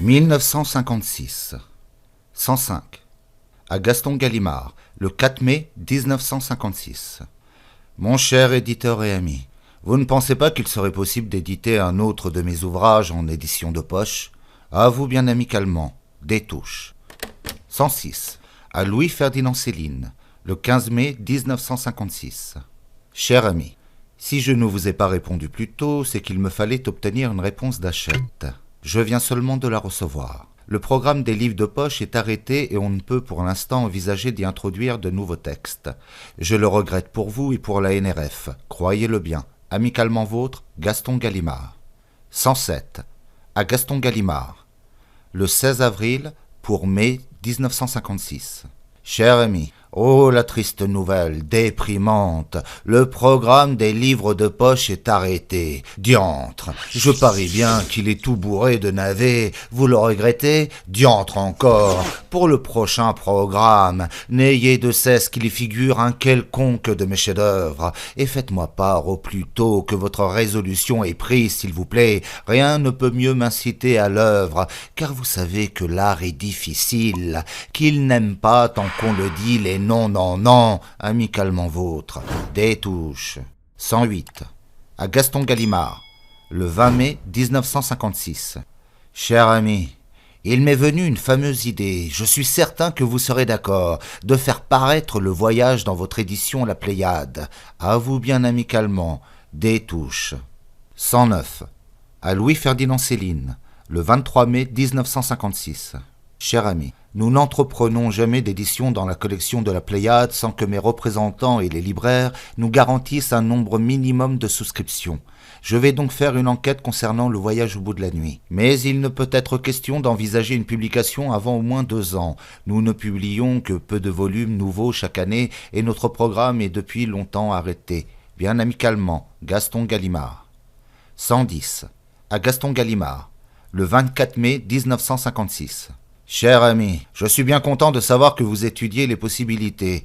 1956. 105. À Gaston Gallimard, le 4 mai 1956. Mon cher éditeur et ami, vous ne pensez pas qu'il serait possible d'éditer un autre de mes ouvrages en édition de poche? À vous bien amicalement, Détouche. 106. À Louis-Ferdinand Céline, le 15 mai 1956. Cher ami, si je ne vous ai pas répondu plus tôt, c'est qu'il me fallait obtenir une réponse d'Hachette. Je viens seulement de la recevoir. Le programme des livres de poche est arrêté et on ne peut pour l'instant envisager d'y introduire de nouveaux textes. Je le regrette pour vous et pour la NRF. Croyez-le bien. Amicalement vôtre, Gaston Gallimard. 107. À Gaston Gallimard. Le 16 avril pour mai 1956. Cher ami, oh la triste nouvelle, déprimante, le programme des livres de poche est arrêté. Diantre, je parie bien qu'il est tout bourré de navets, vous le regrettez? Diantre encore, pour le prochain programme, n'ayez de cesse qu'il y figure un quelconque de mes chefs-d'œuvre, et faites-moi part au plus tôt que votre résolution est prise, s'il vous plaît. Rien ne peut mieux m'inciter à l'œuvre, car vous savez que l'art est difficile, qu'il n'aime pas tant qu'on le dit les non, amicalement vôtre, Détouche. 108. À Gaston Gallimard, le 20 mai 1956. Cher ami, il m'est venu une fameuse idée, je suis certain que vous serez d'accord, de faire paraître le voyage dans votre édition La Pléiade. À vous bien amicalement, Détouche. 109. À Louis-Ferdinand Céline, le 23 mai 1956. Cher ami, nous n'entreprenons jamais d'édition dans la collection de la Pléiade sans que mes représentants et les libraires nous garantissent un nombre minimum de souscriptions. Je vais donc faire une enquête concernant le voyage au bout de la nuit. Mais il ne peut être question d'envisager une publication avant au moins 2 ans. Nous ne publions que peu de volumes nouveaux chaque année et notre programme est depuis longtemps arrêté. Bien amicalement, Gaston Gallimard. 110. À Gaston Gallimard, le 24 mai 1956. Cher ami, je suis bien content de savoir que vous étudiez les possibilités.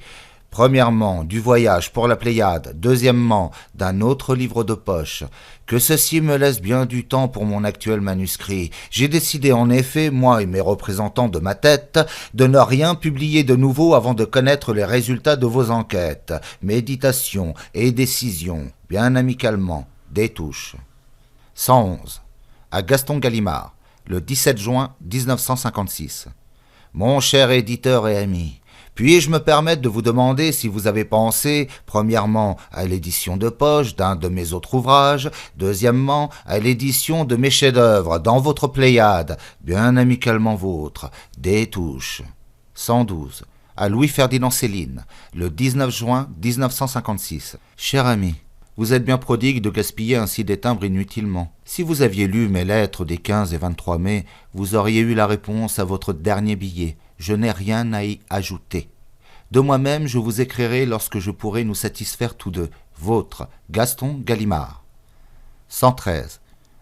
Premièrement, du voyage pour la Pléiade. Deuxièmement, d'un autre livre de poche. Que ceci me laisse bien du temps pour mon actuel manuscrit. J'ai décidé en effet, moi et mes représentants de ma tête, de ne rien publier de nouveau avant de connaître les résultats de vos enquêtes, méditations et décisions. Bien amicalement, Détouche. 111. À Gaston Gallimard, le 17 juin 1956. Mon cher éditeur et ami, puis-je me permettre de vous demander si vous avez pensé, premièrement, à l'édition de poche d'un de mes autres ouvrages, deuxièmement, à l'édition de mes chefs-d'œuvre dans votre Pléiade, bien amicalement vôtre, Détouche. 112. À Louis-Ferdinand Céline, le 19 juin 1956. Cher ami, vous êtes bien prodigue de gaspiller ainsi des timbres inutilement. Si vous aviez lu mes lettres des 15 et 23 mai, vous auriez eu la réponse à votre dernier billet. Je n'ai rien à y ajouter. De moi-même, je vous écrirai lorsque je pourrai nous satisfaire tous deux. Votre Gaston Gallimard. 113.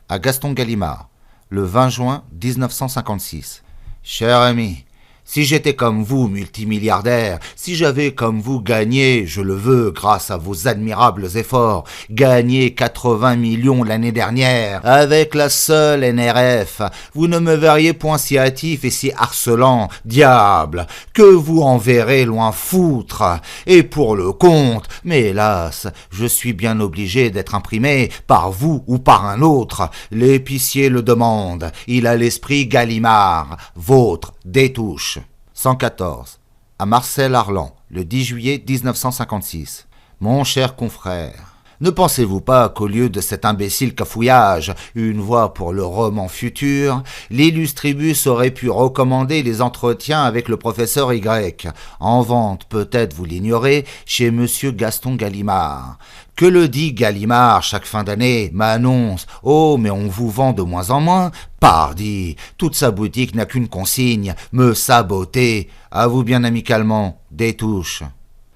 À Gaston Gallimard, le 20 juin 1956. Cher ami, si j'étais comme vous, multimilliardaire, si j'avais comme vous gagné, je le veux, grâce à vos admirables efforts, gagné 80 millions l'année dernière, avec la seule NRF, vous ne me verriez point si hâtif et si harcelant, diable, que vous enverrez loin foutre, et pour le compte, mais hélas, je suis bien obligé d'être imprimé, par vous ou par un autre, l'épicier le demande, il a l'esprit Gallimard, vôtre, Détouche. 114. À Marcel Arlan, le 10 juillet 1956. Mon cher confrère, ne pensez-vous pas qu'au lieu de cet imbécile cafouillage, une voix pour le roman futur, l'illustribus aurait pu recommander les entretiens avec le professeur Y, en vente, peut-être vous l'ignorez, chez monsieur Gaston Gallimard. Que le dit Gallimard chaque fin d'année m'annonce « Oh, mais on vous vend de moins en moins !» Pardi, toute sa boutique n'a qu'une consigne, me saboter. À vous bien amicalement, Détouche.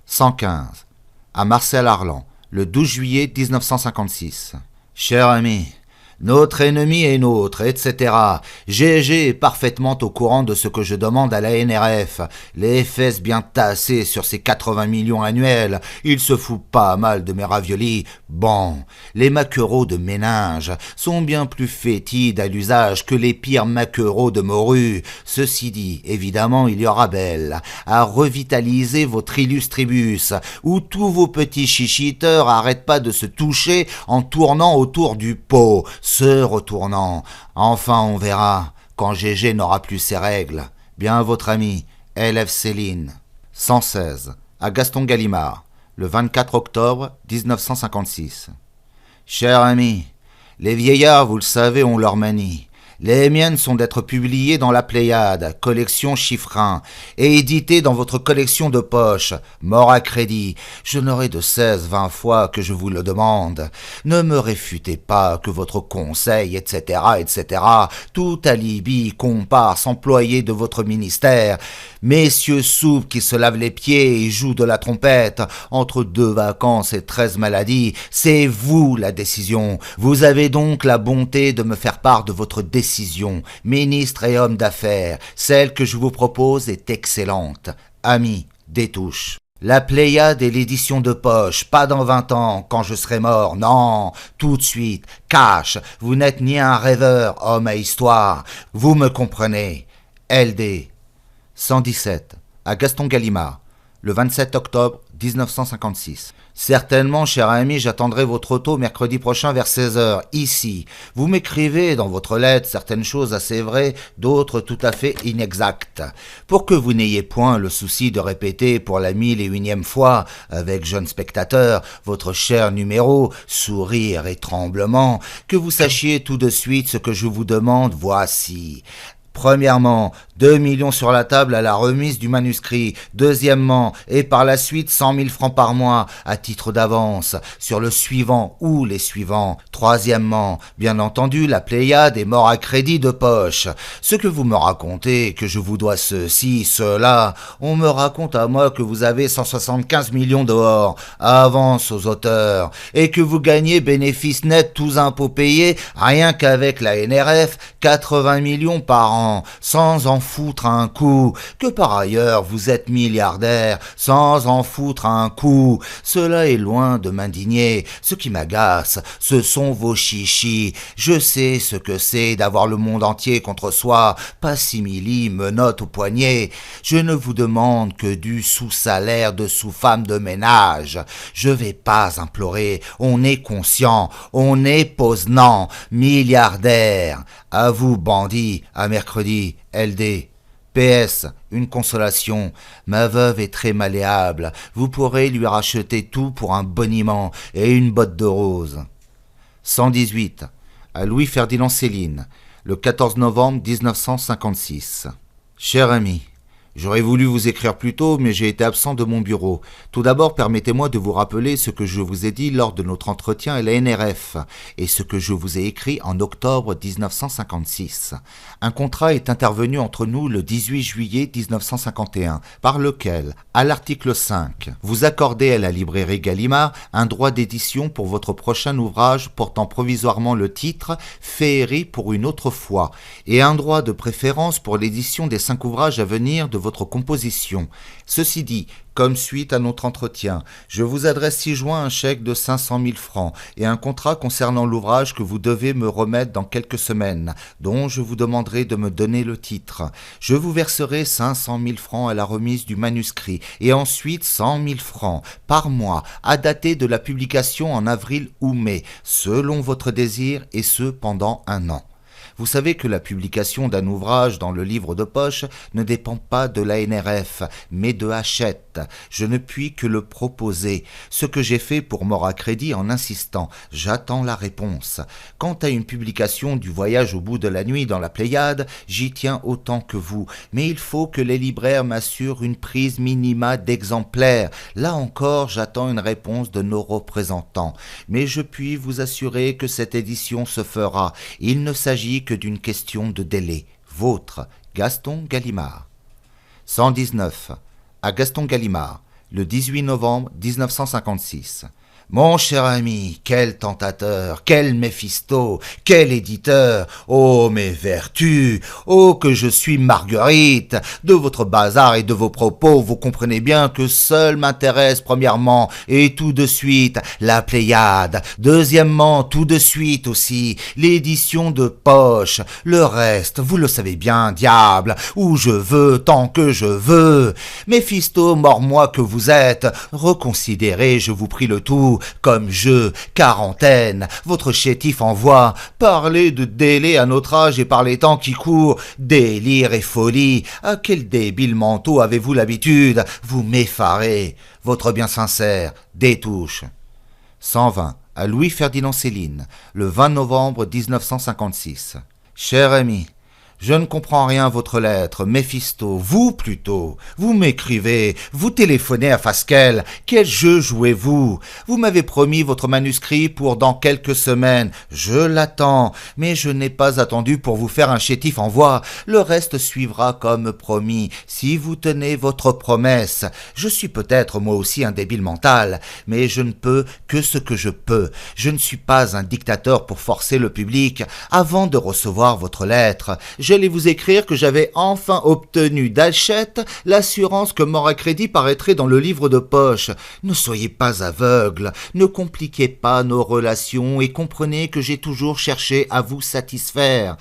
115. À Marcel Arlan, le 12 juillet 1956. Cher ami, Notre ennemi est nôtre, etc. GG est parfaitement au courant de ce que je demande à la NRF. Les fesses bien tassées sur ces 80 millions annuels. Il se fout pas mal de mes raviolis. Bon, les maquereaux de méninge sont bien plus fétides à l'usage que les pires maquereaux de morue. Ceci dit, évidemment, il y aura belle à revitaliser votre illustribus, où tous vos petits chichiteurs arrêtent pas de se toucher en tournant autour du pot, se retournant. Enfin, on verra, quand GG n'aura plus ses règles. Bien votre ami, LF Céline. 116, à Gaston Gallimard, le 24 octobre 1956. Cher ami, les vieillards, vous le savez, ont leur manie. Les miennes sont d'être publiées dans la Pléiade, collection Chiffrin, et éditées dans votre collection de poche, mort à crédit. Je n'aurai de cesse 20 fois que je vous le demande. Ne me réfutez pas que votre conseil, etc., etc., tout alibi, comparse, employé de votre ministère, messieurs soupes qui se lavent les pieds et jouent de la trompette, entre 2 vacances et 13 maladies, c'est vous la décision. Vous avez donc la bonté de me faire part de votre décision, ministre et homme d'affaires. Celle que je vous propose est excellente. Ami, Détouche. La Pléiade et l'édition de poche, pas dans 20 ans, quand je serai mort, non, tout de suite, cash, vous n'êtes ni un rêveur, homme à histoire, vous me comprenez. LD. 117, à Gaston Gallimard, le 27 octobre 1956. Certainement, cher ami, j'attendrai votre auto mercredi prochain vers 16h, ici. Vous m'écrivez dans votre lettre certaines choses assez vraies, d'autres tout à fait inexactes. Pour que vous n'ayez point le souci de répéter pour la 1001e fois, avec jeune spectateur, votre cher numéro, sourire et tremblement, que vous sachiez tout de suite ce que je vous demande, voici. Premièrement, 2 millions sur la table à la remise du manuscrit. Deuxièmement, et par la suite 100 000 francs par mois à titre d'avance sur le suivant ou les suivants. Troisièmement, bien entendu, la Pléiade est mort à crédit de poche. Ce que vous me racontez, que je vous dois ceci, cela, on me raconte à moi que vous avez 175 millions dehors, avance aux auteurs, et que vous gagnez bénéfices nets tous impôts payés, rien qu'avec la NRF, 80 millions par an. Sans en foutre un coup, que par ailleurs vous êtes milliardaire, sans en foutre un coup. Cela est loin de m'indigner. Ce qui m'agace, ce sont vos chichis. Je sais ce que c'est d'avoir le monde entier contre soi, pas simili, menottes au poignet. Je ne vous demande que du sous-salaire de sous-femme de ménage. Je vais pas implorer, on est conscient, on est posnant, milliardaire. À vous, bandits, à mercredi, LD. PS, une consolation, ma veuve est très malléable, vous pourrez lui racheter tout pour un boniment et une botte de rose. 118, à Louis-Ferdinand Céline, le 14 novembre 1956. Cher ami, j'aurais voulu vous écrire plus tôt, mais j'ai été absent de mon bureau. Tout d'abord, permettez-moi de vous rappeler ce que je vous ai dit lors de notre entretien à la NRF et ce que je vous ai écrit en octobre 1956. Un contrat est intervenu entre nous le 18 juillet 1951, par lequel, à l'article 5, vous accordez à la librairie Gallimard un droit d'édition pour votre prochain ouvrage portant provisoirement le titre « Féerie pour une autre fois » et un droit de préférence pour l'édition des 5 ouvrages à venir de votre composition. Ceci dit, comme suite à notre entretien, je vous adresse ci-joint un chèque de 500 000 francs et un contrat concernant l'ouvrage que vous devez me remettre dans quelques semaines, dont je vous demanderai de me donner le titre. Je vous verserai 500 000 francs à la remise du manuscrit et ensuite 100 000 francs par mois à dater de la publication en avril ou mai, selon votre désir et ce pendant 1 an. Vous savez que la publication d'un ouvrage dans le livre de poche ne dépend pas de la NRF, mais de Hachette. Je ne puis que le proposer, ce que j'ai fait pour mort à crédit en insistant. J'attends la réponse. Quant à une publication du Voyage au bout de la nuit dans la Pléiade, j'y tiens autant que vous, mais il faut que les libraires m'assurent une prise minima d'exemplaires. Là encore, j'attends une réponse de nos représentants. Mais je puis vous assurer que cette édition se fera. Il ne s'agit que d'une question de délai. Vôtre, Gaston Gallimard. 119. À Gaston Gallimard, le 18 novembre 1956. Mon cher ami, quel tentateur, quel Méphisto, quel éditeur, ô mes vertus, ô que je suis Marguerite, de votre bazar et de vos propos, vous comprenez bien que seul m'intéresse premièrement et tout de suite la Pléiade, deuxièmement tout de suite aussi l'édition de poche, le reste, vous le savez bien, diable, où je veux, tant que je veux. Méphisto, mort-moi que vous êtes, reconsidérez, je vous prie le tout, comme je, quarantaine, votre chétif envoie, parlez de délai à notre âge et par les temps qui courent, délire et folie, à quel débile manteau avez-vous l'habitude, vous m'effarez, votre bien sincère, Détouche. 120, à Louis-Ferdinand Céline, le 20 novembre 1956. Cher ami, je ne comprends rien à votre lettre, Méphisto, vous plutôt. Vous m'écrivez, vous téléphonez à Fasquelle. Quel jeu jouez-vous? Vous m'avez promis votre manuscrit pour dans quelques semaines. Je l'attends, mais je n'ai pas attendu pour vous faire un chétif envoi. Le reste suivra comme promis, si vous tenez votre promesse. Je suis peut-être moi aussi un débile mental, mais je ne peux que ce que je peux. Je ne suis pas un dictateur pour forcer le public. Avant de recevoir votre lettre, j'allais vous écrire que j'avais enfin obtenu d'Hachette l'assurance que Mort à crédit paraîtrait dans le livre de poche. Ne soyez pas aveugles, ne compliquez pas nos relations et comprenez que j'ai toujours cherché à vous satisfaire.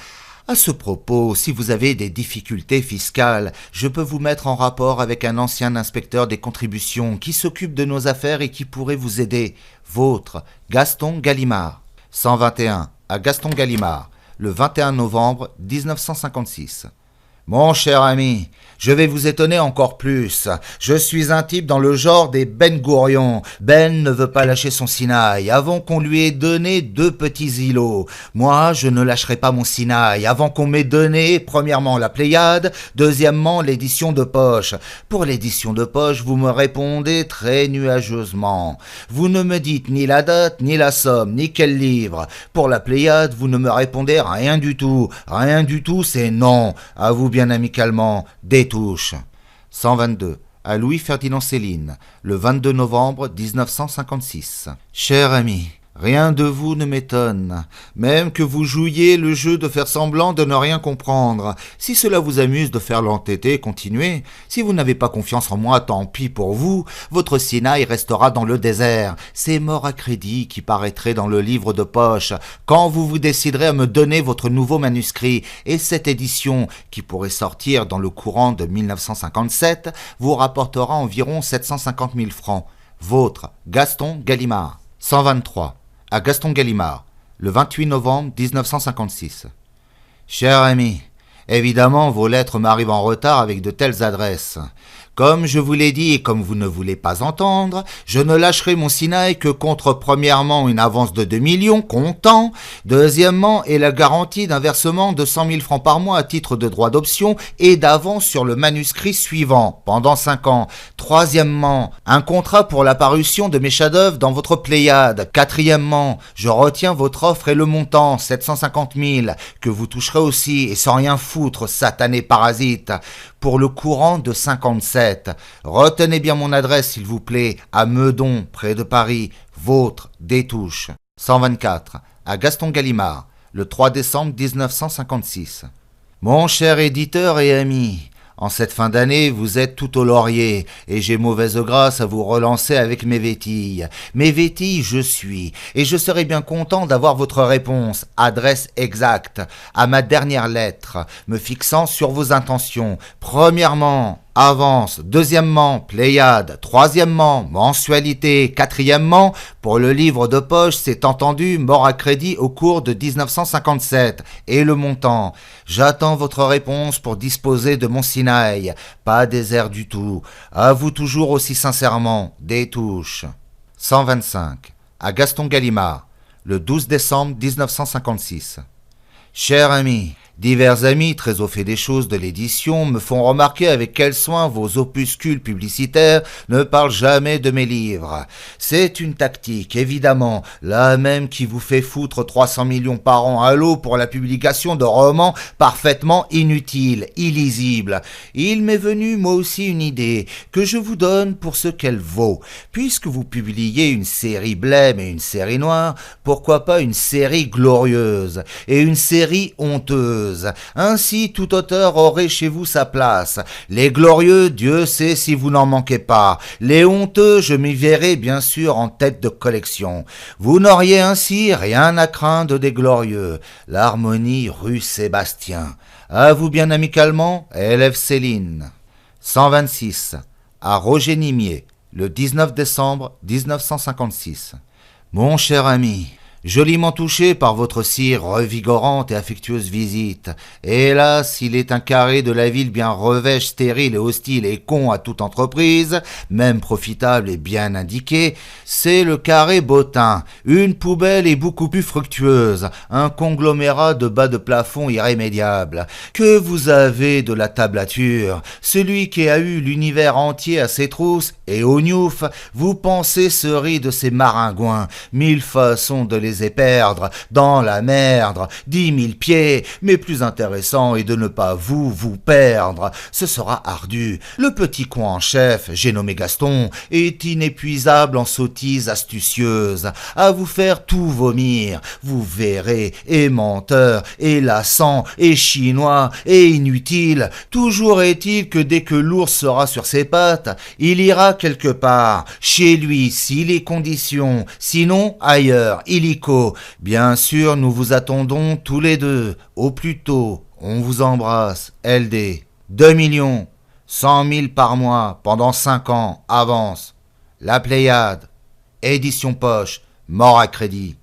À ce propos, si vous avez des difficultés fiscales, je peux vous mettre en rapport avec un ancien inspecteur des contributions qui s'occupe de nos affaires et qui pourrait vous aider. Vôtre, Gaston Gallimard. 121, à Gaston Gallimard, le 21 novembre 1956. Mon cher ami, je vais vous étonner encore plus. Je suis un type dans le genre des Ben Gourion. Ben ne veut pas lâcher son Sinaï avant qu'on lui ait donné 2 petits îlots. Moi, je ne lâcherai pas mon Sinaï avant qu'on m'ait donné, premièrement, la Pléiade, deuxièmement, l'édition de poche. Pour l'édition de poche, vous me répondez très nuageusement. Vous ne me dites ni la date, ni la somme, ni quel livre. Pour la Pléiade, vous ne me répondez rien du tout. Rien du tout, c'est non. À vous bien amicalement, Détouche. 122. À Louis-Ferdinand Céline, le 22 novembre 1956. Cher ami, rien de vous ne m'étonne, même que vous jouiez le jeu de faire semblant de ne rien comprendre. Si cela vous amuse de faire l'entêté, continuez. Si vous n'avez pas confiance en moi, tant pis pour vous. Votre Sinaï restera dans le désert. C'est Mort à crédit qui paraîtrait dans le livre de poche, quand vous vous déciderez à me donner votre nouveau manuscrit. Et cette édition, qui pourrait sortir dans le courant de 1957, vous rapportera environ 750 000 francs. Vôtre, Gaston Gallimard. 123. À Gaston Gallimard, le 28 novembre 1956. Cher ami, évidemment vos lettres m'arrivent en retard avec de telles adresses. Comme je vous l'ai dit et comme vous ne voulez pas entendre, je ne lâcherai mon Sinaï que contre premièrement une avance de 2 millions, comptant, deuxièmement et la garantie d'un versement de 100 000 francs par mois à titre de droit d'option et d'avance sur le manuscrit suivant, pendant 5 ans. Troisièmement, un contrat pour la parution de mes chefs-d'œuvre dans votre Pléiade. Quatrièmement, je retiens votre offre et le montant, 750 000, que vous toucherez aussi et sans rien foutre, satané parasite, pour le courant de 57. Retenez bien mon adresse, s'il vous plaît, à Meudon, près de Paris. Vôtre, Détouche. 124. À Gaston Gallimard, le 3 décembre 1956. Mon cher éditeur et ami, en cette fin d'année, vous êtes tout au laurier, et j'ai mauvaise grâce à vous relancer avec mes vétilles. Mes vétilles, je suis, et je serai bien content d'avoir votre réponse, adresse exacte, à ma dernière lettre, me fixant sur vos intentions. Premièrement, avance, deuxièmement, Pléiade, troisièmement, mensualité, quatrièmement, pour le livre de poche, c'est entendu, Mort à crédit au cours de 1957, et le montant. J'attends votre réponse pour disposer de mon Sinaï, pas désert du tout, à vous toujours aussi sincèrement, Détouche. 125. À Gaston Gallimard, le 12 décembre 1956. Cher ami, Divers amis très au fait des choses de l'édition me font remarquer avec quel soin vos opuscules publicitaires ne parlent jamais de mes livres. C'est une tactique, évidemment, la même qui vous fait foutre 300 millions par an à l'eau pour la publication de romans parfaitement inutiles, illisibles. Il m'est venu, moi aussi, une idée que je vous donne pour ce qu'elle vaut. Puisque vous publiez une série blême et une série noire, pourquoi pas une série glorieuse et une série honteuse? Ainsi, tout auteur aurait chez vous sa place. Les glorieux, Dieu sait si vous n'en manquez pas. Les honteux, je m'y verrai bien sûr en tête de collection. Vous n'auriez ainsi rien à craindre des glorieux. L'harmonie rue Sébastien. À vous bien amicalement, élève Céline. 126. À Roger Nimier, le 19 décembre 1956. Mon cher ami, joliment touché par votre si revigorante et affectueuse visite. Hélas, il est un carré de la ville bien revêche, stérile et hostile et con à toute entreprise, même profitable et bien indiqué, c'est le carré Bottin, une poubelle et beaucoup plus fructueuse, un conglomérat de bas de plafond irrémédiable. Que vous avez de la tablature, celui qui a eu l'univers entier à ses trousses, et au gnouf, vous pensez se rit de ces maringouins, 1000 façons de les perdre dans la merde, 10 000 pieds, mais plus intéressant est de ne pas vous perdre. Ce sera ardu. Le petit coin en chef, j'ai nommé Gaston, est inépuisable en sottises astucieuses, à vous faire tout vomir. Vous verrez, et menteur, et lassant, et chinois, et inutile. Toujours est-il que dès que l'ours sera sur ses pattes, il ira quelque part, chez lui, si les conditions, sinon ailleurs, illico. Bien sûr, nous vous attendons tous les deux, au plus tôt. On vous embrasse, LD. 2 millions, 100 000 par mois, pendant 5 ans, avance. La Pléiade, édition poche, mort à crédit.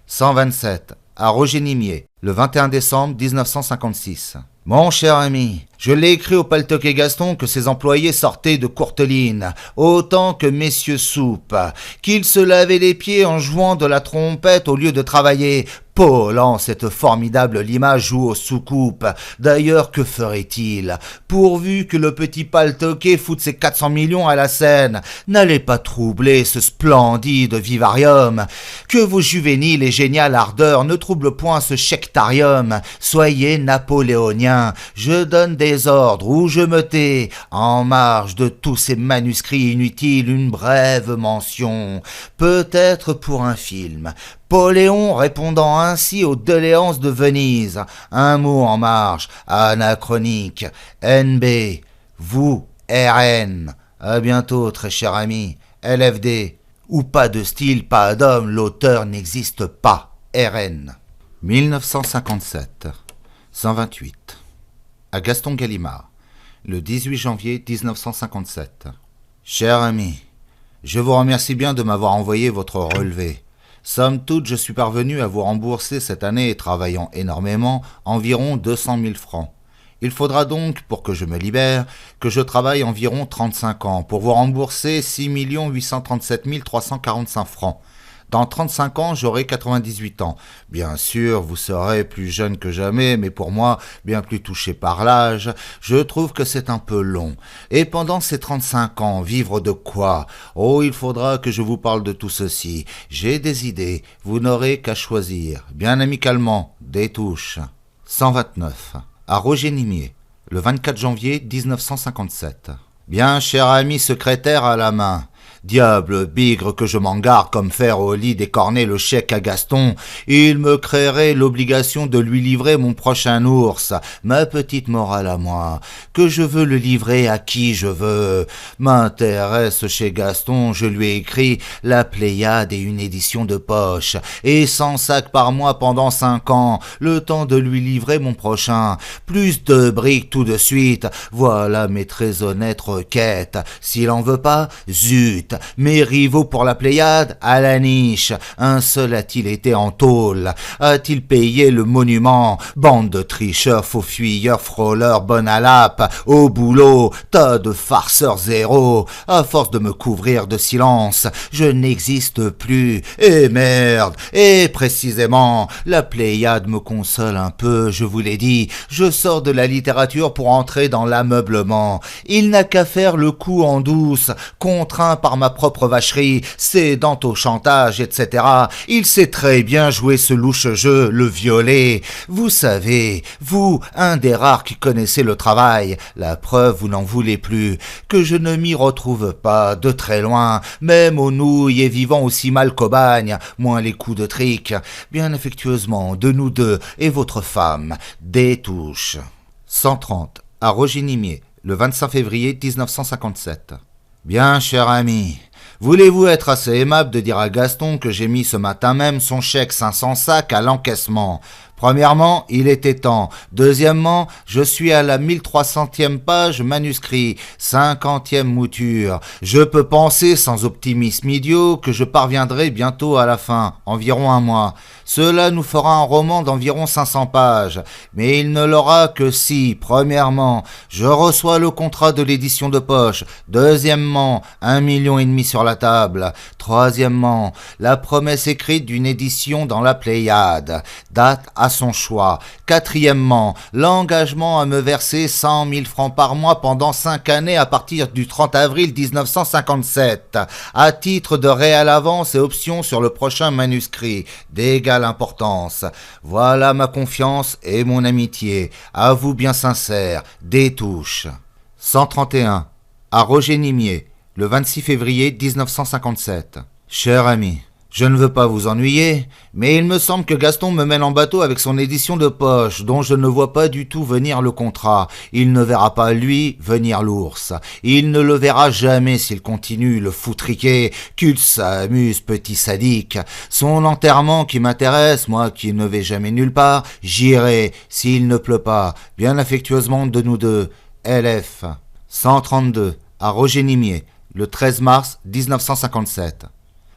127, à Roger Nimier, le 21 décembre 1956. Mon cher ami, je l'ai écrit au paltoquet Gaston que ses employés sortaient de Courteline, autant que messieurs Soupe, qu'ils se lavaient les pieds en jouant de la trompette au lieu de travailler. Paulant, cette formidable Lima joue aux soucoupes. D'ailleurs, que ferait-il? Pourvu que le petit paltoquet foute ses 400 millions à la scène, n'allez pas troubler ce splendide vivarium. Que vos juvéniles et géniales ardeurs ne troublent point ce sectarium. Soyez napoléoniens, je donne des ordres ou je me tais. En marge de tous ces manuscrits inutiles, une brève mention, peut-être pour un film. Poléon répondant ainsi aux doléances de Venise. Un mot en marge, anachronique. NB, vous, RN. À bientôt, très cher ami. LFD. Ou pas de style, pas d'homme, l'auteur n'existe pas. RN. 1957. 128. À Gaston Gallimard. Le 18 janvier 1957. Cher ami, je vous remercie bien de m'avoir envoyé votre relevé. Somme toute, je suis parvenu à vous rembourser cette année, travaillant énormément, environ 200 000 francs. Il faudra donc, pour que je me libère, que je travaille environ 35 ans, pour vous rembourser 6 837 345 francs. Dans 35 ans, j'aurai 98 ans. Bien sûr, vous serez plus jeune que jamais, mais pour moi, bien plus touché par l'âge, je trouve que c'est un peu long. Et pendant ces 35 ans, vivre de quoi? Oh, il faudra que je vous parle de tout ceci. J'ai des idées, vous n'aurez qu'à choisir. Bien amicalement, des touches. 129. À Roger Nimier, le 24 janvier 1957. Bien, cher ami secrétaire à la main. Diable bigre que je m'en garde comme faire au lit décorner le chèque à Gaston, il me créerait l'obligation de lui livrer mon prochain ours, ma petite morale à moi, que je veux le livrer à qui je veux. M'intéresse chez Gaston, je lui ai écrit la Pléiade et une édition de poche, et 100 sacs par mois pendant 5 ans, le temps de lui livrer mon prochain. Plus de briques tout de suite, voilà mes très honnêtes requêtes. S'il en veut pas, zut, zut, mes rivaux pour la Pléiade, à la niche. Un seul a-t-il été en tôle? A-t-il payé le monument? Bande de tricheurs, faux fuyeurs, frôleurs, bon à l'ape, au boulot, tas de farceurs zéro. À force de me couvrir de silence, je n'existe plus. Et merde, et précisément, la Pléiade me console un peu, je vous l'ai dit. Je sors de la littérature pour entrer dans l'ameublement. Il n'a qu'à faire le coup en douce, contraint par ma propre vacherie, cédant au chantage, etc. Il sait très bien jouer ce louche jeu, le violet. Vous savez, vous, un des rares qui connaissez le travail, la preuve vous n'en voulez plus, que je ne m'y retrouve pas, de très loin, même aux nouilles et vivant aussi mal qu'au bagne, moins les coups de trique, bien affectueusement, de nous deux et votre femme, des touches. 130, à Roger Nimier, le 25 février 1957. Bien, cher ami, voulez-vous être assez aimable de dire à Gaston que j'ai mis ce matin même son chèque 500 sacs à l'encaissement? Premièrement, il était temps. Deuxièmement, je suis à la 1300e page manuscrit, 50e mouture. Je peux penser, sans optimisme idiot, que je parviendrai bientôt à la fin, environ un mois. Cela nous fera un roman d'environ 500 pages. Mais il ne l'aura que si, premièrement, je reçois le contrat de l'édition de poche. Deuxièmement, 1,5 million sur la table. Troisièmement, la promesse écrite d'une édition dans la Pléiade. Date à son choix. Quatrièmement, l'engagement à me verser 100 000 francs par mois pendant 5 années à partir du 30 avril 1957, à titre de réelle avance et option sur le prochain manuscrit, d'égale importance. Voilà ma confiance et mon amitié, à vous bien sincère, des touches. 131, à Roger Nimier, le 26 février 1957. Cher ami, je ne veux pas vous ennuyer, mais il me semble que Gaston me mène en bateau avec son édition de poche, dont je ne vois pas du tout venir le contrat. Il ne verra pas, lui, venir l'ours. Il ne le verra jamais s'il continue, le foutriquer, qu'il s'amuse, petit sadique. Son enterrement qui m'intéresse, moi qui ne vais jamais nulle part, j'irai, s'il ne pleut pas, bien affectueusement de nous deux. LF. 132, à Roger Nimier, le 13 mars 1957.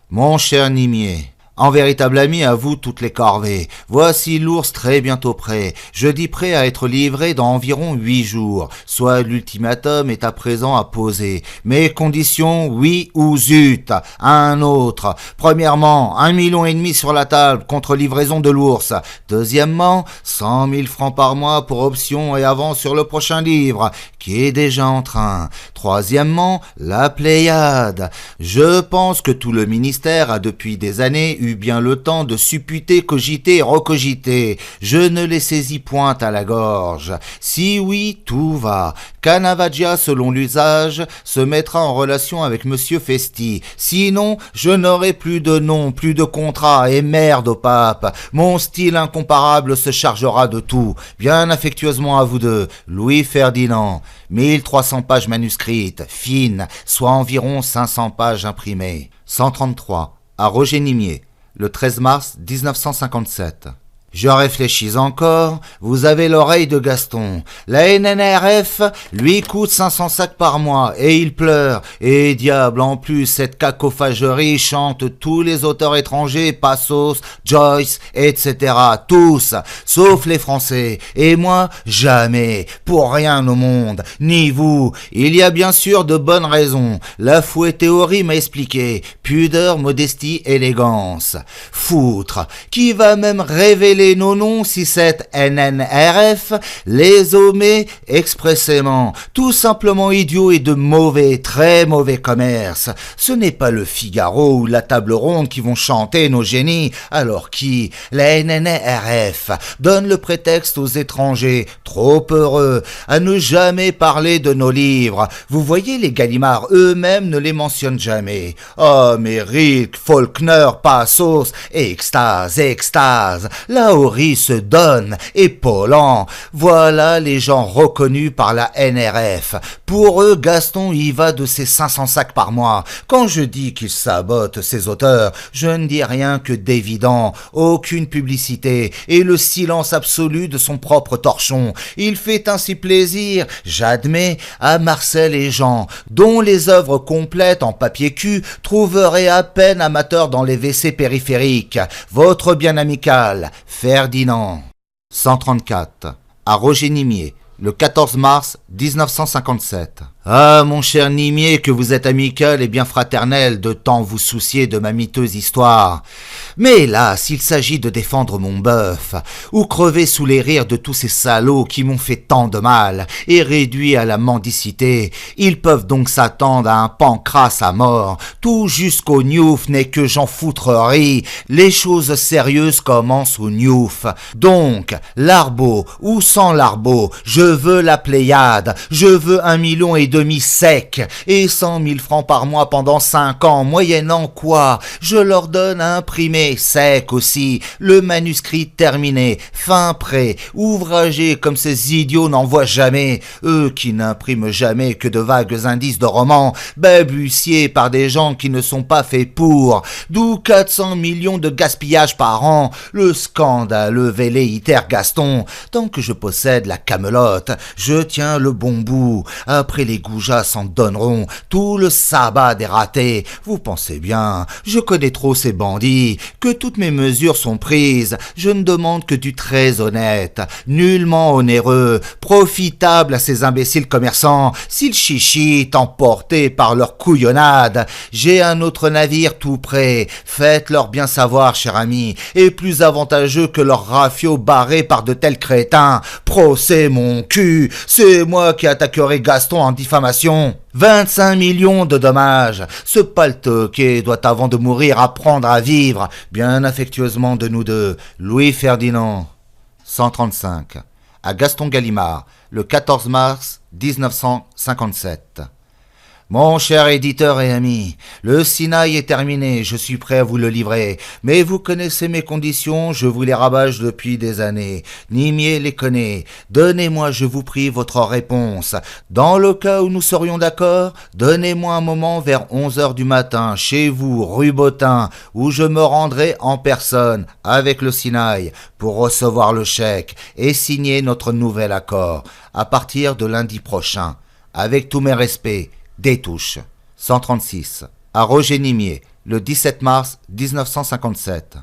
Mon cher Nimier, en véritable ami, à vous toutes les corvées. Voici l'ours très bientôt prêt. Je dis prêt à être livré dans environ 8 jours. Soit l'ultimatum est à présent à poser. Mes conditions, oui ou zut. Un autre. Premièrement, 1,5 million sur la table contre livraison de l'ours. Deuxièmement, 100 000 francs par mois pour option et avance sur le prochain livre, qui est déjà en train. Troisièmement, la Pléiade. Je pense que tout le ministère a depuis des années eu bien le temps de supputer, cogiter et recogiter. Je ne les saisis point à la gorge. Si oui, tout va. Canavaggia, selon l'usage, se mettra en relation avec Monsieur Festi. Sinon, je n'aurai plus de nom, plus de contrat, et merde au pape. Mon style incomparable se chargera de tout. Bien affectueusement à vous deux, Louis Ferdinand. 1300 pages manuscrites, fines, soit environ 500 pages imprimées. 133, à Roger Nimier, le 13 mars 1957. Je réfléchis encore, vous avez l'oreille de Gaston. La NNRF lui coûte 500 sacs par mois, et il pleure. Et diable, en plus, cette cacophagerie chante tous les auteurs étrangers, Passos, Joyce, etc. Tous, sauf les Français. Et moi, jamais, pour rien au monde, ni vous. Il y a bien sûr de bonnes raisons. La fouet théorie m'a expliqué. Pudeur, modestie, élégance. Foutre, qui va même révéler nos noms si cette NNRF les omet expressément. Tout simplement idiot et de mauvais, très mauvais commerce. Ce n'est pas le Figaro ou la table ronde qui vont chanter nos génies, alors qui, la NNRF, donne le prétexte aux étrangers, trop heureux, à ne jamais parler de nos livres. Vous voyez, les Gallimard eux-mêmes ne les mentionnent jamais. Oh, mais Rilke, Faulkner, Passos, extase, extase. Là Maori se donne, épaulant. Voilà les gens reconnus par la NRF. Pour eux, Gaston y va de ses 500 sacs par mois. Quand je dis qu'il sabote ses auteurs, je ne dis rien que d'évident. Aucune publicité et le silence absolu de son propre torchon. Il fait ainsi plaisir, j'admets, à Marcel et Jean, dont les œuvres complètes en papier cul trouveraient à peine amateurs dans les WC périphériques. Votre bien amical, Ferdinand. 134. À Roger Nimier, le 14 mars 1957. Ah, mon cher Nimier, que vous êtes amical et bien fraternel, de tant vous soucier de ma miteuse histoire. Mais là, s'il s'agit de défendre mon bœuf, ou crever sous les rires de tous ces salauds qui m'ont fait tant de mal, et réduits à la mendicité, ils peuvent donc s'attendre à un pancrace à mort. Tout jusqu'au Niouf n'est que j'en foutrerie. Les choses sérieuses commencent au Niouf. Donc, Larbeau ou sans Larbeau, je veux la Pléiade, je veux 1,5 million sec et 100 000 francs par mois pendant 5 ans, moyennant quoi je leur donne à imprimer sec aussi, le manuscrit terminé, fin prêt, ouvragé comme ces idiots n'en voient jamais, eux qui n'impriment jamais que de vagues indices de romans, balbutiés par des gens qui ne sont pas faits pour, d'où 400 millions de gaspillage par an, le scandaleux velléitaire Gaston. Tant que je possède la Camelote, je tiens le bon bout, après les goujats s'en donneront, tout le sabbat des ratés. Vous pensez bien, je connais trop ces bandits, que toutes mes mesures sont prises. Je ne demande que du très honnête, nullement onéreux, profitable à ces imbéciles commerçants, s'ils chichitent, emportés par leur couillonnade. J'ai un autre navire tout prêt, faites-leur bien savoir, cher ami, et plus avantageux que leur rafio barré par de tels crétins. Procès mon cul, c'est moi qui attaquerai Gaston en diffamation. 25 millions de dommages. Ce paltoquet doit avant de mourir apprendre à vivre. Bien affectueusement de nous deux, Louis Ferdinand. 135. À Gaston Gallimard, le 14 mars 1957. Mon cher éditeur et ami, le Sinaï est terminé, je suis prêt à vous le livrer, mais vous connaissez mes conditions, je vous les rabâche depuis des années. Nimier les connaît. Donnez-moi, je vous prie, votre réponse. Dans le cas où nous serions d'accord, donnez-moi un moment vers 11h du matin, chez vous, rue Bottin, où je me rendrai en personne, avec le Sinaï, pour recevoir le chèque et signer notre nouvel accord, à partir de lundi prochain. Avec tous mes respects, Détouche. 136. À Roger Nimier, le 17 mars 1957.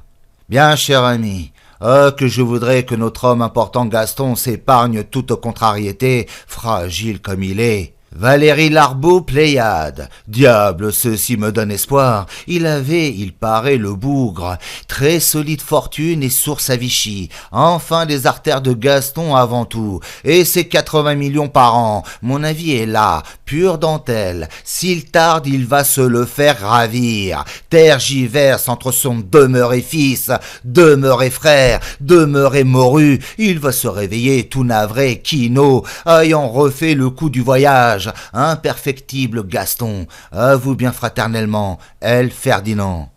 Bien, cher ami, que je voudrais que notre homme important Gaston s'épargne toute contrariété, fragile comme il est. Valérie Larbeau, Pléiade. Diable, ceci me donne espoir. Il avait, il paraît, le bougre. Très solide fortune et source à Vichy. Enfin, les artères de Gaston avant tout. Et ses 80 millions par an. Mon avis est là, pure dentelle. S'il tarde, il va se le faire ravir. Tergiverse entre son demeuré fils, demeuré frère, demeuré morue. Il va se réveiller tout navré, quinaud, ayant refait le coup du voyage. Imperfectible Gaston, à vous bien fraternellement, L. Ferdinand.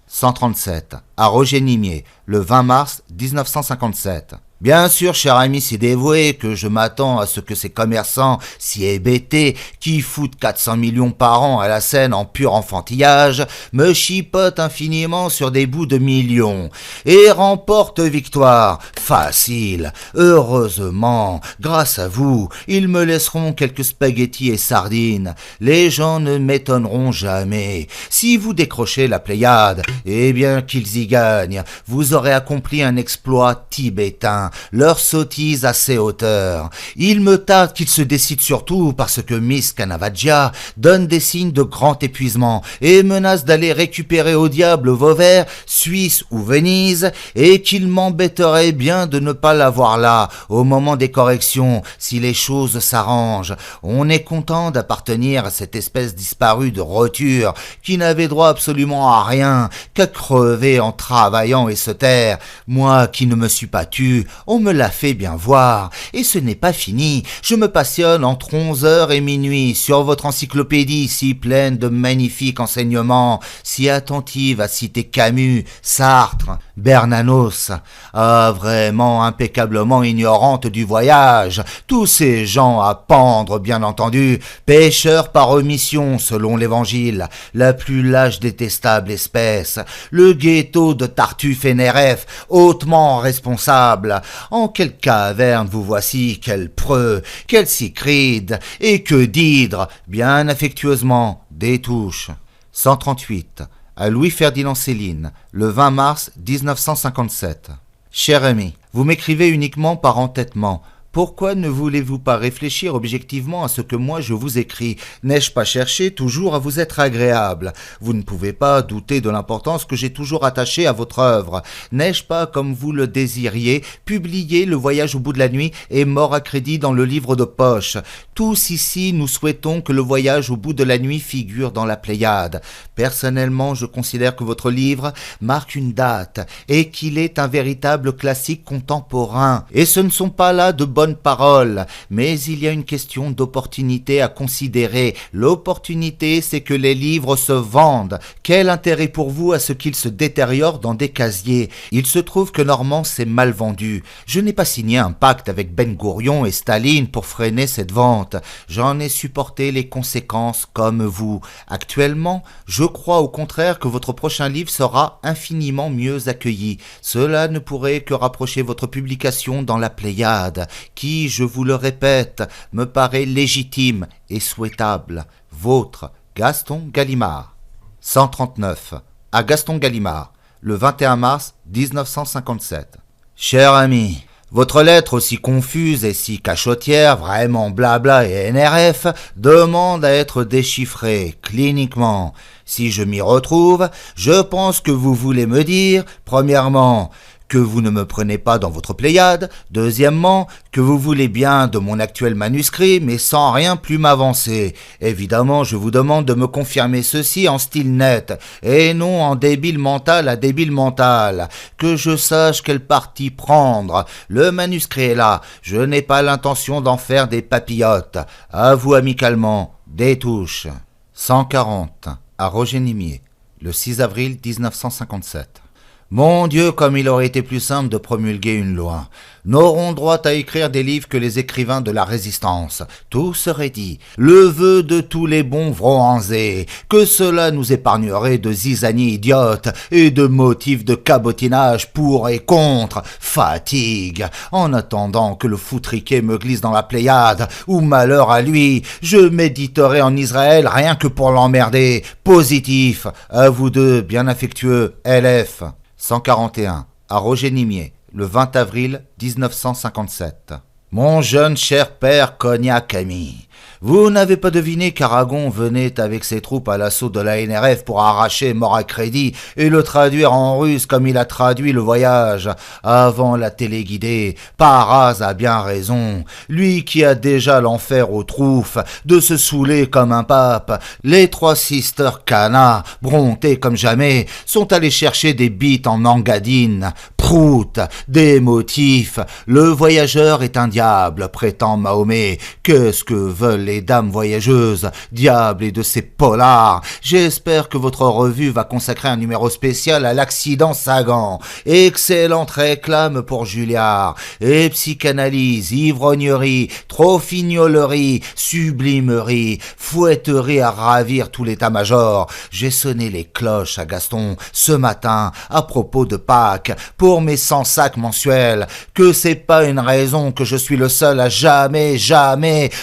137. À Roger Nimier, le 20 mars 1957. Bien sûr, cher ami si dévoué, que je m'attends à ce que ces commerçants si hébétés, qui foutent 400 millions par an à la scène en pur enfantillage, me chipotent infiniment sur des bouts de millions, et remportent victoire. Facile. Heureusement, grâce à vous, ils me laisseront quelques spaghettis et sardines. Les gens ne m'étonneront jamais. Si vous décrochez la Pléiade, eh bien qu'ils y gagnent, vous aurez accompli un exploit tibétain. Leur sottise à ces hauteurs. Il me tarde qu'ils se décident surtout parce que Miss Canavaggia donne des signes de grand épuisement et menace d'aller récupérer au diable Vauvert, Suisse ou Venise, et qu'il m'embêterait bien de ne pas l'avoir là au moment des corrections si les choses s'arrangent. On est content d'appartenir à cette espèce disparue de roture qui n'avait droit absolument à rien qu'à crever en travaillant et se taire. Moi qui ne me suis pas tu, on me l'a fait bien voir, et ce n'est pas fini. Je me passionne entre 11h et minuit sur votre encyclopédie si pleine de magnifiques enseignements, si attentive à citer Camus, Sartre, Bernanos, vraiment impeccablement ignorante du voyage, tous ces gens à pendre bien entendu, pécheurs par omission selon l'évangile, la plus lâche détestable espèce, le ghetto de Tartuffe et Néref, hautement responsable. En quelle caverne vous voici, quel preux, quel cycride, et que d'hydre, bien affectueusement, des touches. 138. À Louis-Ferdinand Céline, le 20 mars 1957. Cher ami, vous m'écrivez uniquement par entêtement. Pourquoi ne voulez-vous pas réfléchir objectivement à ce que moi je vous écris? N'ai-je pas cherché toujours à vous être agréable? Vous ne pouvez pas douter de l'importance que j'ai toujours attachée à votre œuvre. N'ai-je pas, comme vous le désiriez, publié Le Voyage au bout de la nuit et Mort à crédit dans le livre de poche? Tous ici, nous souhaitons que Le Voyage au bout de la nuit figure dans la Pléiade. Personnellement, je considère que votre livre marque une date et qu'il est un véritable classique contemporain. Et ce ne sont pas là de bonnes paroles, mais il y a une question d'opportunité à considérer. L'opportunité, c'est que les livres se vendent. Quel intérêt pour vous à ce qu'ils se détériorent dans des casiers? Il se trouve que Normand s'est mal vendu. Je n'ai pas signé un pacte avec Ben Gourion et Staline pour freiner cette vente. J'en ai supporté les conséquences comme vous. Actuellement, je crois au contraire que votre prochain livre sera infiniment mieux accueilli. Cela ne pourrait que rapprocher votre publication dans la Pléiade, qui, je vous le répète, me paraît légitime et souhaitable. Vôtre, Gaston Gallimard. 139. À Gaston Gallimard, le 21 mars 1957. Cher ami, votre lettre aussi confuse et si cachotière, vraiment blabla et NRF, demande à être déchiffrée cliniquement. Si je m'y retrouve, je pense que vous voulez me dire, premièrement, que vous ne me prenez pas dans votre Pléiade, deuxièmement, que vous voulez bien de mon actuel manuscrit, mais sans rien plus m'avancer. Évidemment, je vous demande de me confirmer ceci en style net, et non en débile mental à débile mental, que je sache quel parti prendre. Le manuscrit est là, je n'ai pas l'intention d'en faire des papillotes. À vous amicalement, des touches. 140. À Roger Nimier, le 6 avril 1957. Mon Dieu, comme il aurait été plus simple de promulguer une loi. N'auront droit à écrire des livres que les écrivains de la Résistance. Tout serait dit. Le vœu de tous les bons vroanzés. Que cela nous épargnerait de zizanies idiotes et de motifs de cabotinage pour et contre. Fatigue. En attendant que le foutriquet me glisse dans la Pléiade, ou malheur à lui, je méditerai en Israël rien que pour l'emmerder. Positif. À vous deux, bien affectueux, LF. 141. À Roger Nimier, le 20 avril 1957. Mon jeune cher père Cognac ami, vous n'avez pas deviné qu'Aragon venait avec ses troupes à l'assaut de la NRF pour arracher Mort à crédit et le traduire en russe comme il a traduit Le Voyage avant la téléguidée. Paraz a bien raison, lui qui a déjà l'enfer aux trouffes, de se saouler comme un pape. Les trois sisters Cana, brontées comme jamais, sont allées chercher des bites en engadine. Prout, des motifs. Le voyageur est un diable, prétend Mahomet. Qu'est-ce que veulent les dames voyageuses? Diable et de ces polars. J'espère que votre revue va consacrer un numéro spécial à l'accident Sagan. Excellente réclame pour Julliard. Et psychanalyse, ivrognerie, trophignolerie, sublimerie, fouetterie à ravir tout l'état-major. J'ai sonné les cloches à Gaston ce matin à propos de Pâques pour mes 100 sacs mensuels, que c'est pas une raison que je suis le seul à jamais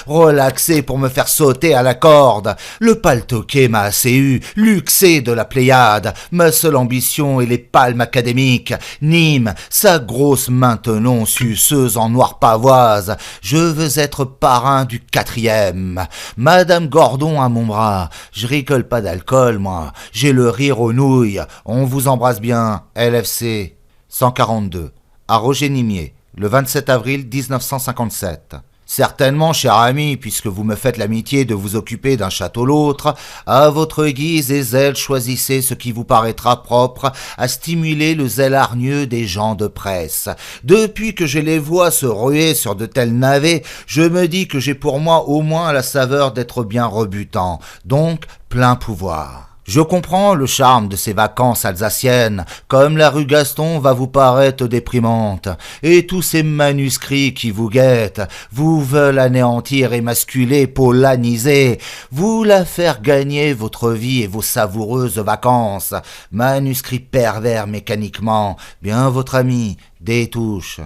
relaxer pour me faire sauter à la corde. Le paltoquet m'a assez eu, luxé de la Pléiade, ma seule ambition est les palmes académiques, Nîmes, sa grosse maintenon suceuse en noir pavoise, je veux être parrain du 4e, Madame Gordon à mon bras, je rigole pas d'alcool moi, j'ai le rire aux nouilles, on vous embrasse bien, LFC. 142. À Roger Nimier, le 27 avril 1957. Certainement, cher ami, puisque vous me faites l'amitié de vous occuper d'un château l'autre, à votre guise et zèle choisissez ce qui vous paraîtra propre à stimuler le zèle hargneux des gens de presse. Depuis que je les vois se ruer sur de tels navets, je me dis que j'ai pour moi au moins la saveur d'être bien rebutant, donc plein pouvoir. Je comprends le charme de ces vacances alsaciennes, comme la rue Gaston va vous paraître déprimante, et tous ces manuscrits qui vous guettent, vous veulent anéantir, émasculer, polaniser, vous la faire gagner votre vie et vos savoureuses vacances, manuscrits pervers mécaniquement, bien votre ami, des touches.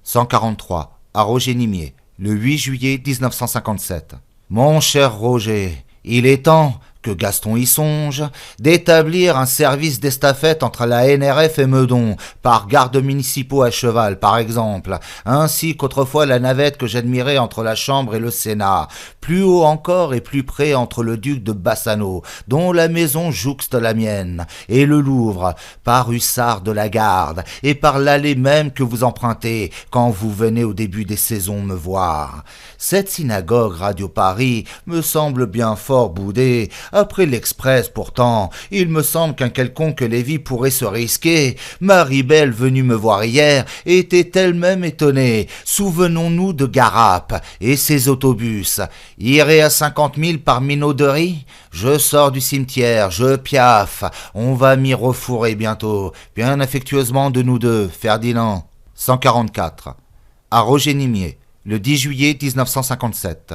143, à Roger Nimier, le 8 juillet 1957. Mon cher Roger, il est temps que Gaston y songe, d'établir un service d'estafette entre la NRF et Meudon, par gardes municipaux à cheval, par exemple, ainsi qu'autrefois la navette que j'admirais entre la Chambre et le Sénat, plus haut encore et plus près entre le duc de Bassano, dont la maison jouxte la mienne, et le Louvre, par Hussard de la Garde, et par l'allée même que vous empruntez quand vous venez au début des saisons me voir. Cette synagogue Radio Paris me semble bien fort boudée. Après l'Express, pourtant, il me semble qu'un quelconque Lévy pourrait se risquer. Marie-Belle, venue me voir hier, était elle-même étonnée. Souvenons-nous de Garap et ses autobus. Irait à 50 000 par minauderie? Je sors du cimetière, je piaffe. On va m'y refourrer bientôt. Bien affectueusement de nous deux, Ferdinand. 144. À Roger Nimier, le 10 juillet 1957.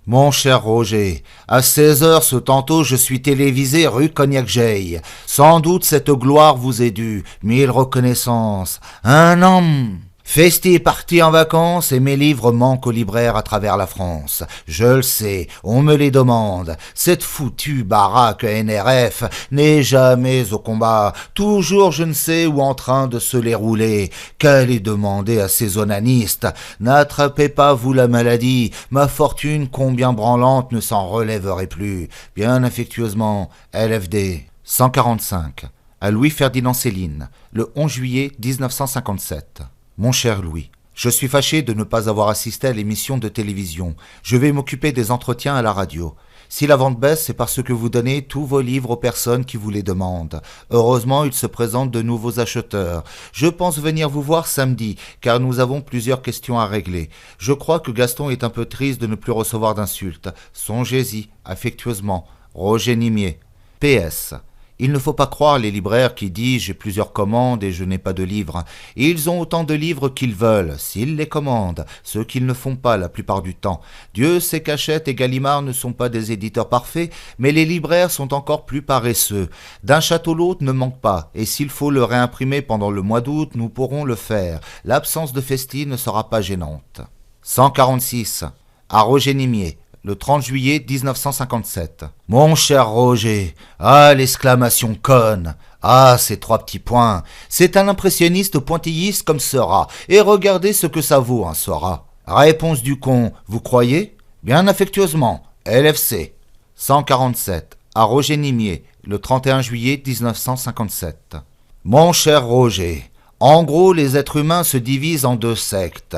Mon cher Roger, à 16h ce tantôt je suis télévisé rue Cognac-Jeille. Sans doute cette gloire vous est due, mille reconnaissances. Un homme Festi est parti en vacances et mes livres manquent aux libraires à travers la France. Je le sais, on me les demande. Cette foutue baraque NRF n'est jamais au combat, toujours je ne sais où en train de se les rouler. Qu'allez demander à ces onanistes? N'attrapez pas vous la maladie, ma fortune combien branlante ne s'en relèverait plus. Bien affectueusement, LFD. 145. À Louis-Ferdinand Céline, le 11 juillet 1957. Mon cher Louis, je suis fâché de ne pas avoir assisté à l'émission de télévision. Je vais m'occuper des entretiens à la radio. Si la vente baisse, c'est parce que vous donnez tous vos livres aux personnes qui vous les demandent. Heureusement, il se présente de nouveaux acheteurs. Je pense venir vous voir samedi, car nous avons plusieurs questions à régler. Je crois que Gaston est un peu triste de ne plus recevoir d'insultes. Songez-y, affectueusement. Roger Nimier. PS. Il ne faut pas croire les libraires qui disent « j'ai plusieurs commandes et je n'ai pas de livres ». Ils ont autant de livres qu'ils veulent, s'ils les commandent, ce qu'ils ne font pas la plupart du temps. Dieu sait qu'Hachette et Gallimard ne sont pas des éditeurs parfaits, mais les libraires sont encore plus paresseux. D'un château l'autre ne manque pas, et s'il faut le réimprimer pendant le mois d'août, nous pourrons le faire. L'absence de Festi ne sera pas gênante. 146. À Roger Nimier, le 30 juillet 1957. Mon cher Roger, ah l'exclamation conne, ah ces trois petits points, c'est un impressionniste pointilliste comme Seurat, et regardez ce que ça vaut un Seurat. Réponse du con, vous croyez? Bien affectueusement, LFC. 147. À Roger Nimier, le 31 juillet 1957. Mon cher Roger, en gros les êtres humains se divisent en deux sectes.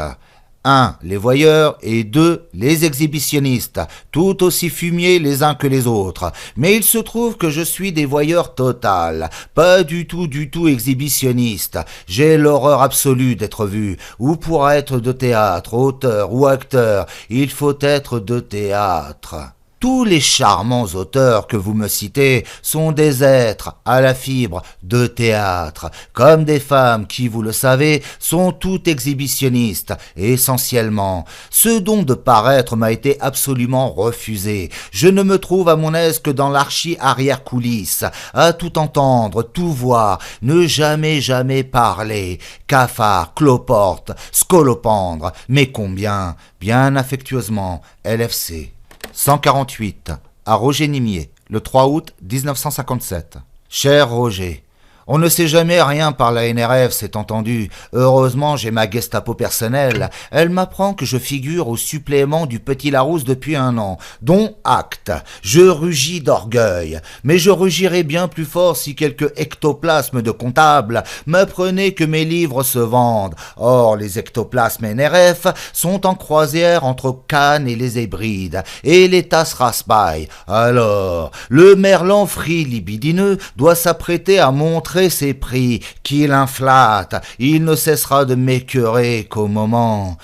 1. Les voyeurs et 2. Les exhibitionnistes, tout aussi fumiers les uns que les autres. Mais il se trouve que je suis des voyeurs total, pas du tout exhibitionniste. J'ai l'horreur absolue d'être vu, ou pour être de théâtre, auteur ou acteur, il faut être de théâtre. Tous les charmants auteurs que vous me citez sont des êtres à la fibre de théâtre, comme des femmes qui, vous le savez, sont toutes exhibitionnistes, essentiellement. Ce don de paraître m'a été absolument refusé. Je ne me trouve à mon aise que dans l'archi-arrière-coulisse, à tout entendre, tout voir, ne jamais parler. Cafard, cloporte, scolopendre, mais combien? Bien affectueusement, LFC. 148. À Roger Nimier, le 3 août 1957. Cher Roger, on ne sait jamais rien par la NRF, c'est entendu. Heureusement, j'ai ma Gestapo personnelle. Elle m'apprend que je figure au supplément du Petit Larousse depuis 1 an. Dont acte. Je rugis d'orgueil. Mais je rugirais bien plus fort si quelques ectoplasmes de comptable m'apprenaient que mes livres se vendent. Or, les ectoplasmes NRF sont en croisière entre Cannes et les Hébrides. Et les tasses Raspail. Alors, le merlan frit libidineux doit s'apprêter à montrer ses prix, qu'il inflate, il ne cessera de m'écœurer qu'au moment.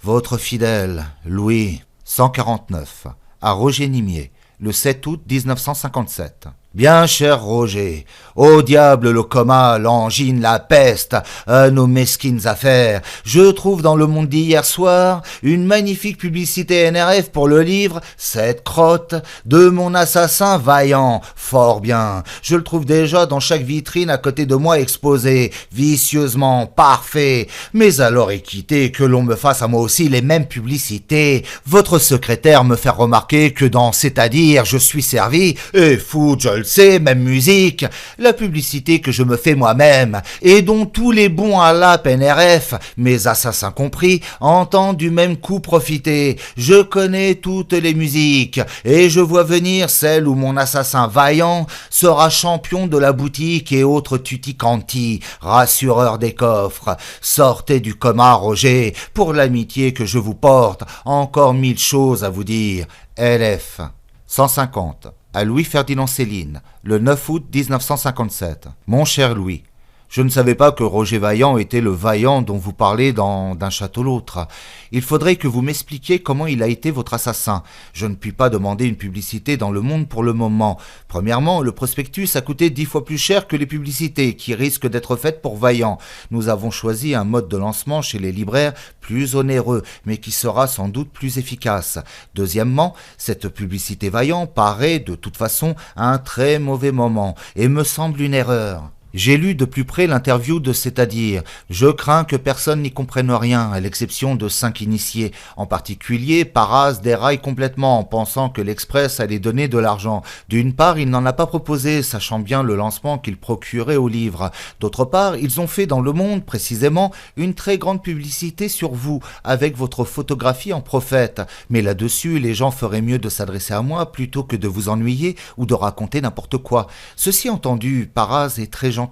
Votre fidèle, Louis. 149. À Roger Nimier, le 7 août 1957. Bien cher Roger, au diable le coma, l'angine, la peste, à nos mesquines affaires. Je trouve dans le Monde d'hier soir une magnifique publicité NRF pour le livre « Cette crotte » de mon assassin vaillant. Fort bien, je le trouve déjà dans chaque vitrine à côté de moi exposé, vicieusement, parfait. Mais alors équité que l'on me fasse à moi aussi les mêmes publicités. Votre secrétaire me fait remarquer que dans « C'est-à-dire » je suis servi, et foot, je le sais, même musique. La publicité que je me fais moi-même, et dont tous les bons à la NRF, mes assassins compris, entendent du même coup profiter. Je connais toutes les musiques, et je vois venir celle où mon assassin vaillant sera champion de la boutique et autres tutti-quanti, rassureur des coffres. Sortez du coma, Roger, pour l'amitié que je vous porte, encore 1000 choses à vous dire. LF 150 à Louis-Ferdinand Céline, le 9 août 1957. Mon cher Louis, je ne savais pas que Roger Vaillant était le Vaillant dont vous parlez dans D'un château l'autre. Il faudrait que vous m'expliquiez comment il a été votre assassin. Je ne puis pas demander une publicité dans Le Monde pour le moment. Premièrement, le prospectus a coûté 10 fois plus cher que les publicités qui risquent d'être faites pour Vaillant. Nous avons choisi un mode de lancement chez les libraires plus onéreux, mais qui sera sans doute plus efficace. Deuxièmement, cette publicité Vaillant paraît de toute façon à un très mauvais moment et me semble une erreur. J'ai lu de plus près l'interview de C'est-à-dire. Je crains que personne n'y comprenne rien, à l'exception de 5 initiés. En particulier, Paras déraille complètement en pensant que l'Express allait donner de l'argent. D'une part, il n'en a pas proposé, sachant bien le lancement qu'il procurait au livre. D'autre part, ils ont fait dans Le Monde, précisément, une très grande publicité sur vous, avec votre photographie en prophète. Mais là-dessus, les gens feraient mieux de s'adresser à moi plutôt que de vous ennuyer ou de raconter n'importe quoi. Ceci entendu, Paras est très gentil,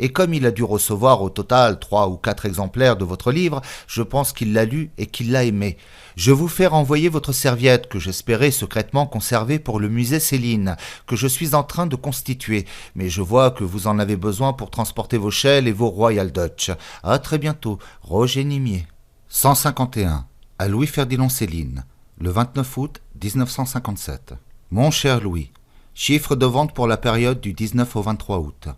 et comme il a dû recevoir au total 3 ou 4 exemplaires de votre livre, je pense qu'il l'a lu et qu'il l'a aimé. Je vous fais renvoyer votre serviette que j'espérais secrètement conserver pour le musée Céline, que je suis en train de constituer, mais je vois que vous en avez besoin pour transporter vos shells et vos Royal Dutch. À très bientôt, Roger Nimier. 151. À Louis-Ferdinand Céline, le 29 août 1957. Mon cher Louis, chiffre de vente pour la période du 19 au 23 août.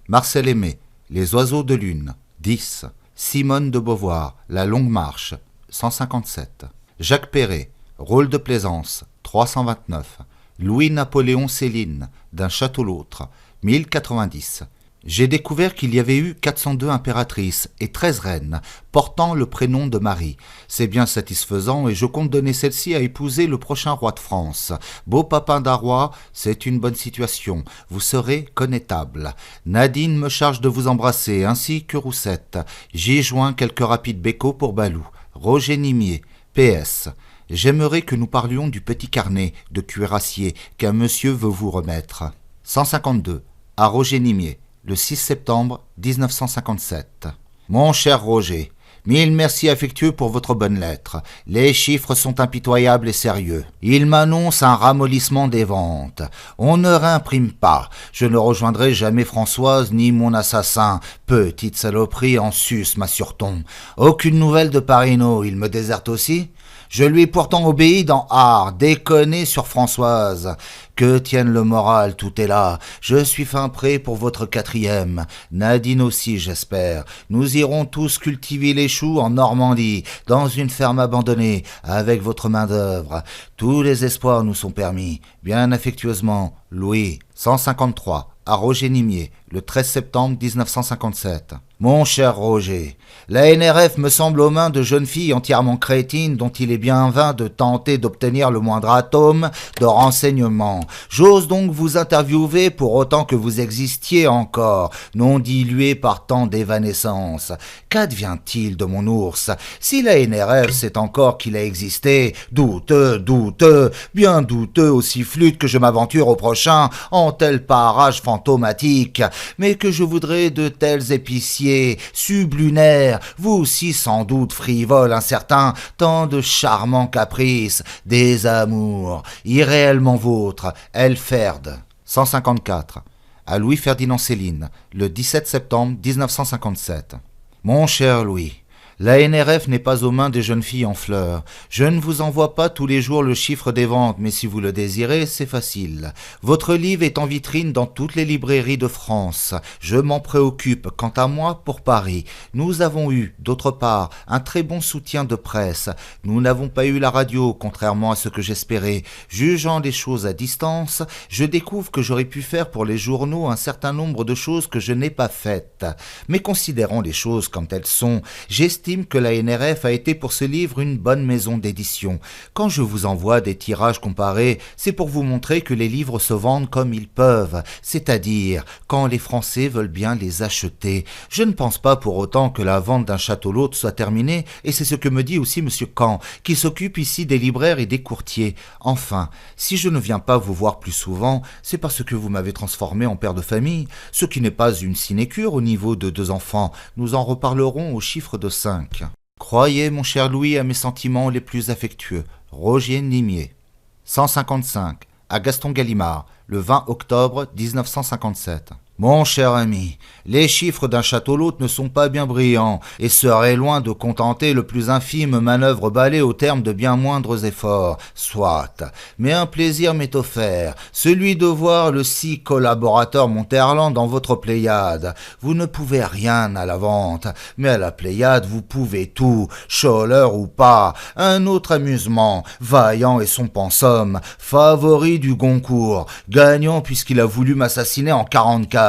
Marcel Aimé, Les oiseaux de lune, 10. Simone de Beauvoir, La longue marche, 157. Jacques Perret, Rôle de plaisance, 329. Louis-Napoléon Céline, D'un château l'autre, 1090. J'ai découvert qu'il y avait eu 402 impératrices et 13 reines, portant le prénom de Marie. C'est bien satisfaisant et je compte donner celle-ci à épouser le prochain roi de France. Beau papin d'un roi, c'est une bonne situation. Vous serez connétable. Nadine me charge de vous embrasser, ainsi que Roussette. J'y joins quelques rapides bécots pour Balou. Roger Nimier. PS. J'aimerais que nous parlions du petit carnet de cuirassier qu'un monsieur veut vous remettre. 152. À Roger Nimier. Le 6 septembre 1957. Mon cher Roger, 1000 merci affectueux pour votre bonne lettre. Les chiffres sont impitoyables et sérieux. Ils m'annoncent un ramollissement des ventes. On ne réimprime pas. Je ne rejoindrai jamais Françoise ni mon assassin. Petite saloperie en sus, m'assure-t-on. Aucune nouvelle de Parino, il me déserte aussi ? Je lui ai pourtant obéi dans art, déconner sur Françoise. Que tienne le moral, tout est là. Je suis fin prêt pour votre 4e. Nadine aussi, j'espère. Nous irons tous cultiver les choux en Normandie, dans une ferme abandonnée, avec votre main-d'œuvre. Tous les espoirs nous sont permis. Bien affectueusement, Louis. 153. À Roger Nimier, le 13 septembre 1957. Mon cher Roger, la NRF me semble aux mains de jeunes filles entièrement crétines dont il est bien vain de tenter d'obtenir le moindre atome de renseignement. J'ose donc vous interviewer pour autant que vous existiez encore, non dilué par tant d'évanescence. Qu'advient-il de mon ours? Si la NRF sait encore qu'il a existé, douteux, bien douteux aussi flûte que je m'aventure au prochain en tel parage fantomatique, mais que je voudrais de tels épiciers sublunaire, vous aussi sans doute frivole, incertain, tant de charmants caprices, des amours, irréellement vôtres, Elferd. 154. À Louis-Ferdinand Céline, le 17 septembre 1957. Mon cher Louis, La NRF n'est pas aux mains des jeunes filles en fleurs. Je ne vous envoie pas tous les jours le chiffre des ventes, mais si vous le désirez, c'est facile. Votre livre est en vitrine dans toutes les librairies de France. Je m'en préoccupe. Quant à moi, pour Paris, nous avons eu, d'autre part, un très bon soutien de presse. Nous n'avons pas eu la radio, contrairement à ce que j'espérais. Jugeant les choses à distance, je découvre que j'aurais pu faire pour les journaux un certain nombre de choses que je n'ai pas faites. Mais considérons les choses comme elles sont, j'estime que la NRF a été pour ce livre une bonne maison d'édition. Quand je vous envoie des tirages comparés, c'est pour vous montrer que les livres se vendent comme ils peuvent, c'est-à-dire quand les Français veulent bien les acheter. Je ne pense pas pour autant que la vente d'un château-l'autre soit terminée, et c'est ce que me dit aussi M. Caen, qui s'occupe ici des libraires et des courtiers. Enfin, si je ne viens pas vous voir plus souvent, c'est parce que vous m'avez transformé en père de famille, ce qui n'est pas une sinécure au niveau de 2 enfants. Nous en reparlerons au chiffre de 5. Croyez, mon cher Louis, à mes sentiments les plus affectueux. Roger Nimier. 155. À Gaston Gallimard, le 20 octobre 1957. Mon cher ami, les chiffres d'un château-l'autre ne sont pas bien brillants et seraient loin de contenter le plus infime manœuvre balai au terme de bien moindres efforts. Soit, mais un plaisir m'est offert, celui de voir le si collaborateur Monterland dans votre Pléiade. Vous ne pouvez rien à la vente, mais à la Pléiade vous pouvez tout, Scholler ou pas. Un autre amusement, Vaillant et son pensum, favori du Goncourt, gagnant puisqu'il a voulu m'assassiner en 44.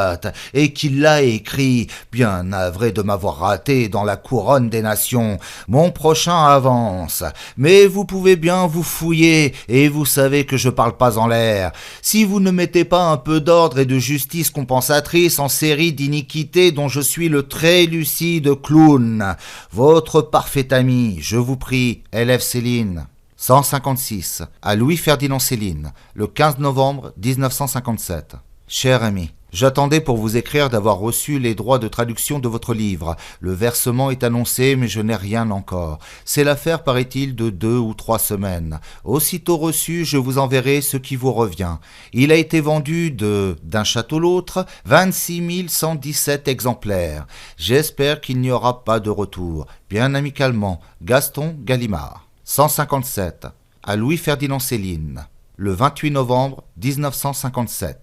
Et qu'il l'a écrit, bien navré de m'avoir raté dans la couronne des nations. Mon prochain avance, mais vous pouvez bien vous fouiller, et vous savez que je parle pas en l'air. Si vous ne mettez pas un peu d'ordre et de justice compensatrice en série d'iniquités dont je suis le très lucide clown, votre parfait ami, je vous prie, élève Céline. 156. À Louis-Ferdinand Céline, le 15 novembre 1957. Cher ami, j'attendais pour vous écrire d'avoir reçu les droits de traduction de votre livre. Le versement est annoncé, mais je n'ai rien encore. C'est l'affaire, paraît-il, de 2 ou 3 semaines. Aussitôt reçu, je vous enverrai ce qui vous revient. Il a été vendu d'un château l'autre, 26 117 exemplaires. J'espère qu'il n'y aura pas de retour. Bien amicalement, Gaston Gallimard. 157. À Louis-Ferdinand Céline, le 28 novembre 1957.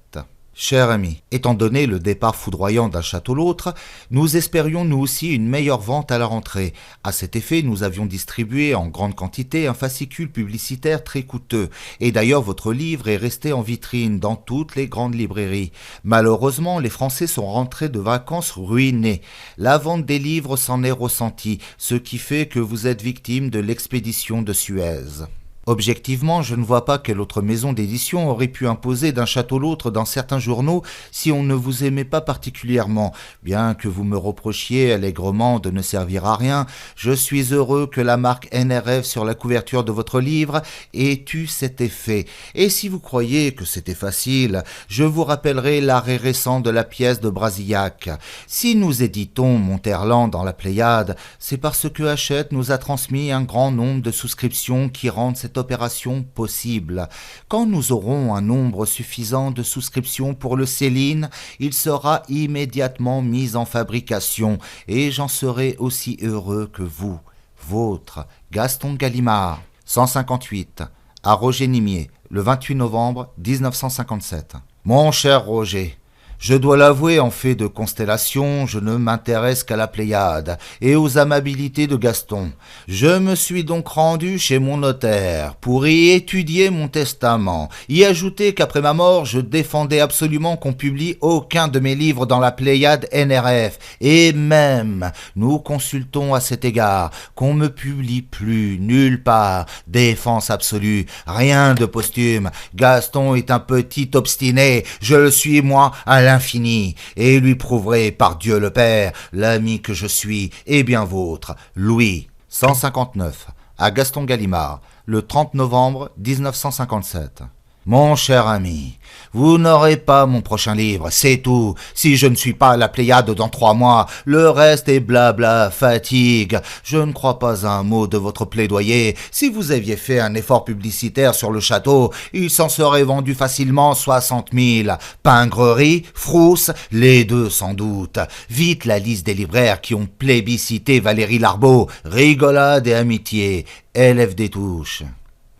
Cher ami, étant donné le départ foudroyant d'un château l'autre, nous espérions nous aussi une meilleure vente à la rentrée. À cet effet, nous avions distribué en grande quantité un fascicule publicitaire très coûteux, et d'ailleurs votre livre est resté en vitrine dans toutes les grandes librairies. Malheureusement, les Français sont rentrés de vacances ruinés. La vente des livres s'en est ressentie, ce qui fait que vous êtes victime de l'expédition de Suez. Objectivement, je ne vois pas quelle autre maison d'édition aurait pu imposer d'un château l'autre dans certains journaux si on ne vous aimait pas particulièrement. Bien que vous me reprochiez allègrement de ne servir à rien, je suis heureux que la marque NRF sur la couverture de votre livre ait eu cet effet. Et si vous croyez que c'était facile, je vous rappellerai l'arrêt récent de la pièce de Brasillac. Si nous éditons Monterland dans la Pléiade, c'est parce que Hachette nous a transmis un grand nombre de souscriptions qui rendent cette opération possible. Quand nous aurons un nombre suffisant de souscriptions pour le Céline, il sera immédiatement mis en fabrication et j'en serai aussi heureux que vous. Vôtre, Gaston Gallimard. 158. À Roger Nimier, le 28 novembre 1957. Mon cher Roger, je dois l'avouer, en fait de constellation, je ne m'intéresse qu'à la Pléiade et aux amabilités de Gaston. Je me suis donc rendu chez mon notaire pour y étudier mon testament, y ajouter qu'après ma mort, je défendais absolument qu'on publie aucun de mes livres dans la Pléiade NRF, et même, nous consultons à cet égard, qu'on me publie plus nulle part, défense absolue, rien de posthume. Gaston est un petit obstiné, je le suis moi à l'infini, et lui prouverai par Dieu le Père, l'ami que je suis, et bien vôtre, Louis. 159. À Gaston Gallimard, le 30 novembre 1957. Mon cher ami, vous n'aurez pas mon prochain livre, c'est tout. Si je ne suis pas à la Pléiade dans 3 mois, le reste est blabla, fatigue. Je ne crois pas à un mot de votre plaidoyer. Si vous aviez fait un effort publicitaire sur le château, il s'en serait vendu facilement 60 000. Pingrerie, frousse, les deux sans doute. Vite la liste des libraires qui ont plébiscité Valérie Larbaud. Rigolade et amitié, élève des touches.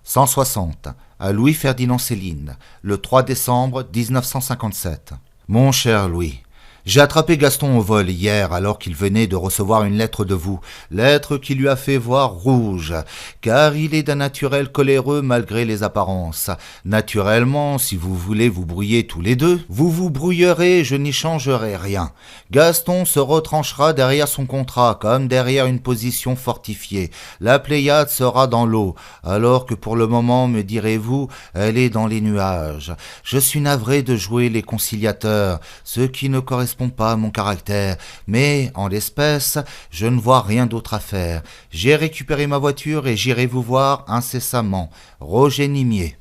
160. À Louis-Ferdinand Céline, le 3 décembre 1957. Mon cher Louis, j'ai attrapé Gaston au vol hier alors qu'il venait de recevoir une lettre de vous, lettre qui lui a fait voir rouge, car il est d'un naturel coléreux malgré les apparences. Naturellement, si vous voulez vous brouiller tous les deux, vous vous brouillerez, je n'y changerai rien. Gaston se retranchera derrière son contrat, comme derrière une position fortifiée. La Pléiade sera dans l'eau, alors que pour le moment, me direz-vous, elle est dans les nuages. Je suis navré de jouer les conciliateurs, ce qui ne correspond pas à mon caractère, mais en l'espèce, je ne vois rien d'autre à faire. J'ai récupéré ma voiture et j'irai vous voir incessamment. Roger Nimier.